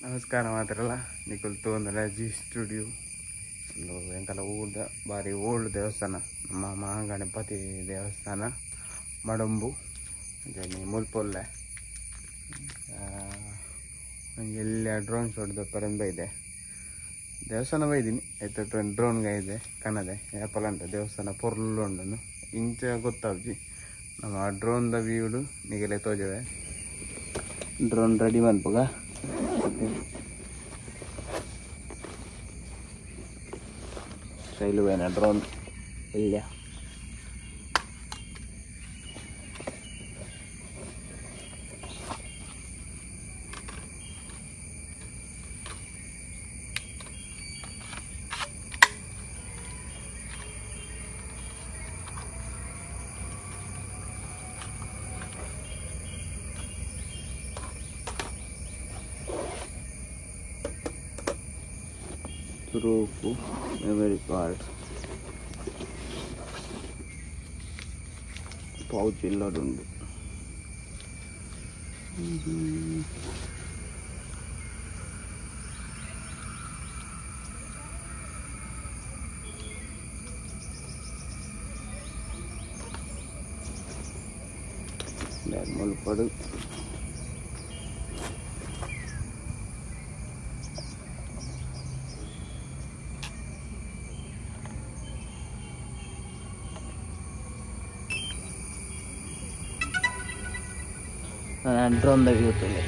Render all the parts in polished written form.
ನಮಸ್ಕಾರ ಮಾತ್ರಲ್ಲ ನಿಕುಲ್ತು ಅಂದರೆ G studio ಎಂಕಲ್ಲ ಊರ್ದ ಬಾರಿ ಓಲ್ಡ್ ದೇವಸ್ಥಾನ ನಮ್ಮ ಮಹಾಗಣಪತಿ ದೇವಸ್ಥಾನ ಮಡಂಬು ಮುಲ್ಪೊಲ್ಲೆ ಎಲ್ಲ ಡ್ರೋನ್ ಶಾಟ್ ಪರಂಬ ಇದೆ ದೇವಸ್ಥಾನ ಬೈದೀನಿ ಆಯ್ತು ಡ್ರೋನ್ಗೆ ಇದೆ ಕನ್ನದೆ ಆ್ಯಪಲ್ ಅಂತ ದೇವಸ್ಥಾನ ಪೊರ್ಲು ಉಂಡು ಇಂಚ ಗೊತ್ತಾವ್ಜಿ ನಮ್ಮ ಡ್ರೋನ್ದ ವ್ಯೂಡು ನಿಗೆಲ್ಲ ತೋಜವೆ ಡ್ರೋನ್ ರೆಡಿ ಮನ್ಪುಗ ರೈಲ್ವೇನ ಡ್ರೋನ್ ಇಲ್ಲ ರೂಪು ಮೆಮರಿ ಕಾರ್ಡ್ ಪೌಚ್ ಎಲ್ಲದುಂಡು ಮುಲ್ಪಡು ಡ್ರೋನ್ ತೆಗೆಯುತ್ತೇನೆ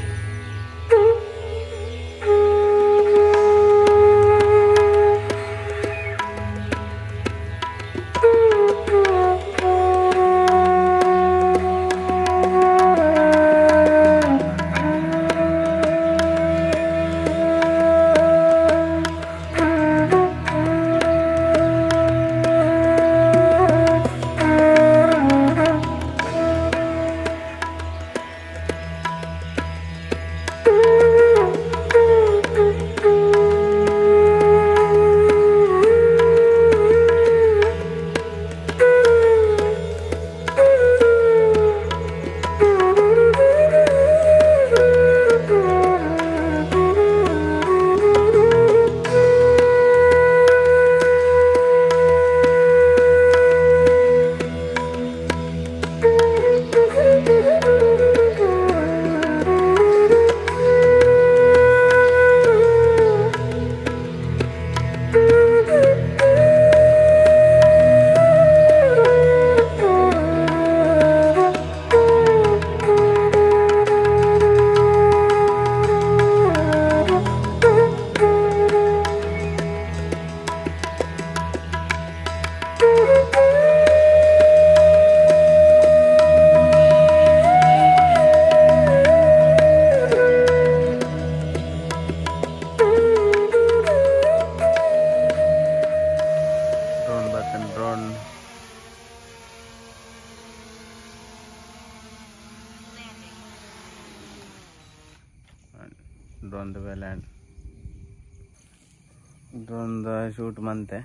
ಡ್ರೋನ್ದ ಶೂಟ್ ಮಂತೆ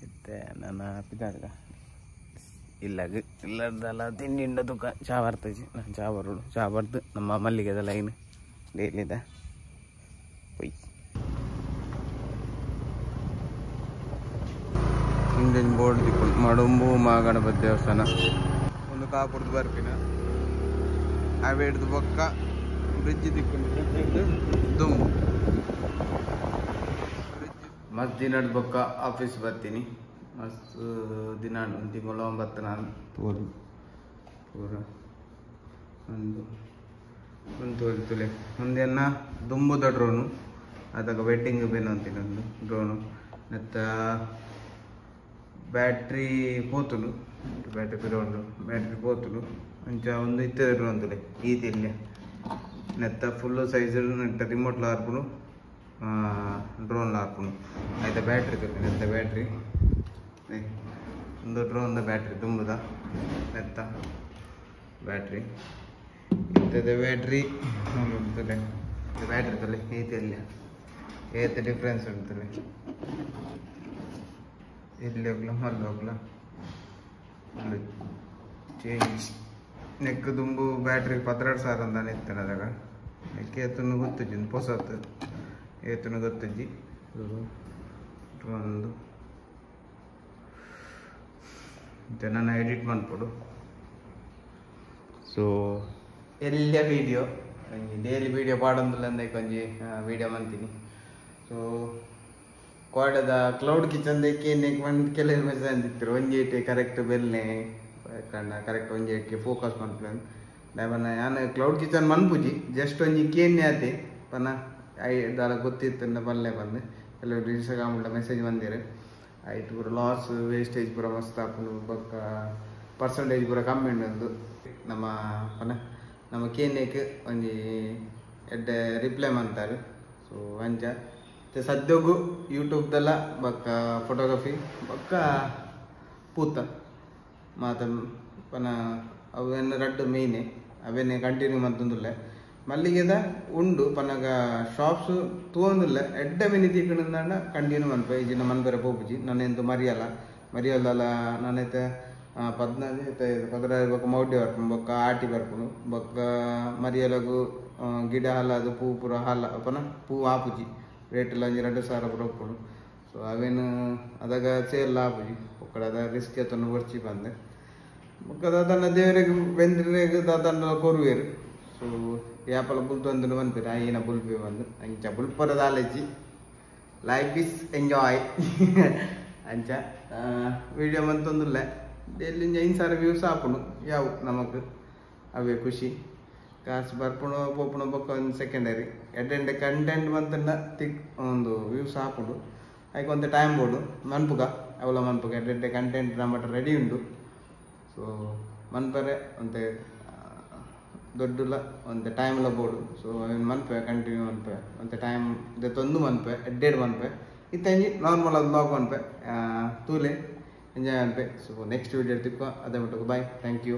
ಇತ್ತೆ ನನ್ನ ಪಿದಾಡ್ಗ ಇಲ್ಲದಲ್ಲ ತಿಂಡಿಂಡ ತುಕ ಚಾ ಬರ್ತಜಿ ನಾನು ಚಾ ಬರೋಡು ಚಾ ಬರ್ದು ನಮ್ಮ ಮಲ್ಲಿಗೆದ ಲೈನ್ ಡೈಲಿದೆ ಪೊಯ್ ಇಂಜಿನ್ ಬೋರ್ಡ್ ದಿಕ್ಕೊಂಡು ಮಡುಂಬು ಮಹಾಗಣಪತಿ ದೇವಸ್ಥಾನ ಒಂದು ಕಾಪುರ್ದು ಬರ್ಪಿನ ಅವೇಡ್ದು ಬೊಕ್ಕ ಬ್ರಿಡ್ಜ್ ದಿಕ್ಕೊಂಡು ದುಂಬು ಮಸ್ತ್ ದಿನದ ಬೊಕ್ಕ ಆಫೀಸ್ ಬರ್ತೀನಿ ಮಸ್ತ್ ದಿನ ಒಂದು ತಿಂಗಳು 9 ನಾನು ಪೂರ ಒಂದು ತೋರಿಸ್ತಲೆ ಒಂದೇನ ದುಂಬುದ ಡ್ರೋನು ಅದಾಗ ವೆಟ್ಟಿಂಗ್ ಬೇನು ಅಂತೀನಿ ಒಂದು ಡ್ರೋನು ಮತ್ತು ಬ್ಯಾಟ್ರಿ ಪೋತುಲು ಬ್ಯಾಟ್ರಿ ಪಿರೋಡು ಬ್ಯಾಟ್ರಿ ಪೋತುಲು ಅಂಚ ಒಂದು ಇತ್ತದ ಡ್ರೋನ್ ತುಲೆ ಈತಿಲ್ಲ ನೆತ್ತ ಫುಲ್ಲು ಸೈಜ್ ನೆತ್ತ ರಿಮೋಟ್ಲ ಹಾರ್ಪುನು ಡ್ರೋನ್ ಹಾಕೊಂಡು ಆಯ್ತಾ ಬ್ಯಾಟ್ರಿ ತೊಗೊಂಡು ಎಂತ ಬ್ಯಾಟ್ರಿ ಒಂದು ಡ್ರೋನ್ದ ಬ್ಯಾಟ್ರಿ ತುಂಬುದ ನೆತ್ತ ಬ್ಯಾಟ್ರಿ ಇಂಥದ್ದು ಬ್ಯಾಟ್ರಿ ನೋಡ್ತದೆ ಬ್ಯಾಟ್ರಿ ತೊಲೆ ಈತಿಲ್ಲ ಏತ ಡಿಫ್ರೆನ್ಸ್ ಉಂಟಲೆ ಇಲ್ಲಿ ಹೋಗ್ಲ ಅಲ್ಲಿ ಹೋಗ್ಲ ಚೇಂಜ್ ನೆಕ್ ದುಂಬು ಬ್ಯಾಟ್ರಿ 12,000 ಅಂತ ಇತ್ತನ ಅದಾಗ ನೆಕ್ಕೆ ತುನ್ನು ಗೊತ್ತಿದ್ದು ಹೊಸತ್ತು ಏತನು ಗೊತ್ತಜ್ಜಿ ಒಂದು ಮತ್ತೆ ನಾನು ಎಡಿಟ್ ಮಾಡ್ಕೊಡು. ಸೊ ಎಲ್ಲ ವೀಡಿಯೋ ಡೈಲಿ ವೀಡಿಯೋ ಪಾಡೊಂದಿಲ್ಲ ಅಂದೆ ಕೊಂಚಿ ವೀಡಿಯೋ ಮಾಡ್ತೀನಿ. ಸೊ ಕೋಡದ ಕ್ಲೌಡ್ ಕಿಚನ್ ದೇಕೆ ಒಂದು ಕೆಲವು ಮೆಸೇಜ್ ಅಂದಿತ್ತು ಒಂಜೇಟೆ ಕರೆಕ್ಟ್ ಬೆಲ್ನೆ ಕಂಡ ಕರೆಕ್ಟ್ ಒಂಜೇಟಿಗೆ ಫೋಕಸ್ ಮಾಡ್ತೀನಿ ದಾಯಬನ್ನ ನಾನು ಕ್ಲೌಡ್ ಕಿಚನ್ ಮನ್ಪುಜಿ ಜಸ್ಟ್ ಒಂಜಿ ಕೇನ್ನೆ ಆತೆ ಪನ ದಾಲ ಗೊತ್ತಿತ್ತು ಬಲ್ಲೆ ಬಂದು ಕೆಲವರು ಇನ್ಸ್ಟಾಗ್ರಾಮ್ಲ ಮೆಸೇಜ್ ಬಂದಿರು ಆಯ್ತು ಪೂರ ಲಾಸ್ ವೇಸ್ಟೇಜ್ ಪೂರ ಮಸ್ತ್ ಆಪುನು ಬೊಕ್ಕ ಪರ್ಸೆಂಟೇಜ್ ಪೂರ ಕಮ್ಮಿ ಉಂಡು ನಮ್ಮ ಪನ ನಮ್ಮ ಕೇನ್ನೆಕ್ ಒಂಜಿ ಎಡ್ಡೆ ರಿಪ್ಲೈ ಮಾಡ್ತಾರೆ. ಸೊ ಅಂಚ ಸದ್ಯಗೂ ಯೂಟ್ಯೂಬ್ದಲ್ಲ ಬೊಕ್ಕ ಫೋಟೋಗ್ರಫಿ ಬೊಕ್ಕ ಪೂತ ಮಾತ ಪನ ಅವೇನು ರಡ್ಡು ಮೇಯ್ನೆ ಅವೇನೇ ಕಂಟಿನ್ಯೂ ಮಾಡ್ತಂದುಲ್ಲೆ ಮಲ್ಲಿಗೆದ ಉಂಡು ಪನಗ ಶಾಪ್ಸ್ ತೂಂದಿಲ್ಲ ಎಡ್ಡ ಮಿನಿ ತೀಕಂಡ ಕಂಟಿನ್ಯೂ ಮನ್ಪ ಈಜಿನ ಮನ್ಪೆರೆ ಪೋಪುಜಿ ನಾನೆಂತು ಮರಿಯಲ್ಲ ನಾನೈತೆ 16 ಬೊಕ್ಕ ಮೌಢ್ಯ ಬರ್ಪುನು ಬೊಕ್ಕ ಆಟಿ ಬರ್ಪುನು ಬೊಕ್ಕ ಮರಿಯಲಗು ಗಿಡ ಹಾಲದು ಪೂ ಪೂರ ಹಾಲ ಪನ ಪೂ ಆಪುಜಿ ರೇಟ್ ಎಲ್ಲ 2,000 ಪೂರ ಒಪ್ಪುಡು. ಸೊ ಅವೇನು ಅದಾಗ ಸೇಲ್ ಆಪುಜಿ ಒಕ್ಕಡ ಅದ ರಿಸ್ಕ್ ಎತ್ತನ್ನು ಬರ್ಚಿ ಬಂದೆ ಬೊಕ್ಕ ಅದನ್ನ ದೇವರಿಗೆ ಬೆಂದ್ರಿಗೆ ಅದನ್ನ ಕೊರುವೇರು. ಸೊ ಯಾಪಲ ಬುಲ್ತೊಂದು ಬಂದ್ಬಿಟ್ಟು ಆಯ್ನ ಬುಲ್ಪಿ ಬಂದು ಅಂಚ ಬುಲ್ಪರದ ಆಲಜಿ ಲೈಫ್ ಇಸ್ ಎಂಜಾಯ್ ಅಂಚ ವೀಡಿಯೋ ಬಂತೊಂದಿಲ್ಲ ಡೈಲಿ 5,000 ವ್ಯೂಸ್ ಆಪುನು ಯಾವು ನಮಕ್ ಅವೇ ಖುಷಿ ಕಾಸು ಬರ್ಪುಣು ಪೋಪುಣು ಬೊಕ್ಕ ಒಂದು ಸೆಕೆಂಡರಿ ಎಡ್ಡೆಂಡೆ ಕಂಟೆಂಟ್ ಬಂತನ್ನ ತಿಕ್ ಒಂದು ವ್ಯೂಸ್ ಆಪುಂಡು ಅದಕ್ಕೆ ಒಂದು ಟೈಮ್ ಬೋಡು ಮನ್ಪುಗ ಅವಳ ಮನ್ಪುಗ ಎಡ್ಡೆಂಡೆ ಕಂಟೆಂಟ್ ನಮ್ಮಟ ರೆಡಿ ಉಂಡು. ಸೊ ಮನ್ಪರೆ ಒಂತೆ ದೊಡ್ಡಲ್ಲ ಒಂದು ಟೈಮ್ಲ ಬೋಡು. ಸೊ ಮನ್ಪೆ ಕಂಟಿನ್ಯೂ ಮನ್ಪೆ ಒಂದು ಟೈಮ್ ಇದೊಂದು ಮನ್ಪೆ ಎಡ್ಡೆಡ್ ಮನ್ಪೆ ಇತ್ತಂಜಿ ನಾರ್ಮಲ್ ಅದು ಬ್ಲಾಗ್ ಮನ್ಪೆ ತೂಲೆ ಎಂಜಾಯ್ ಮನ್ಪೆ. ಸೊ ನೆಕ್ಸ್ಟ್ ವೀಡಿಯೋ ತಿಕ್ಕೋ ಅದೇ ಬಿಟ್ಟು ಬಾಯ್ ಥ್ಯಾಂಕ್ ಯು.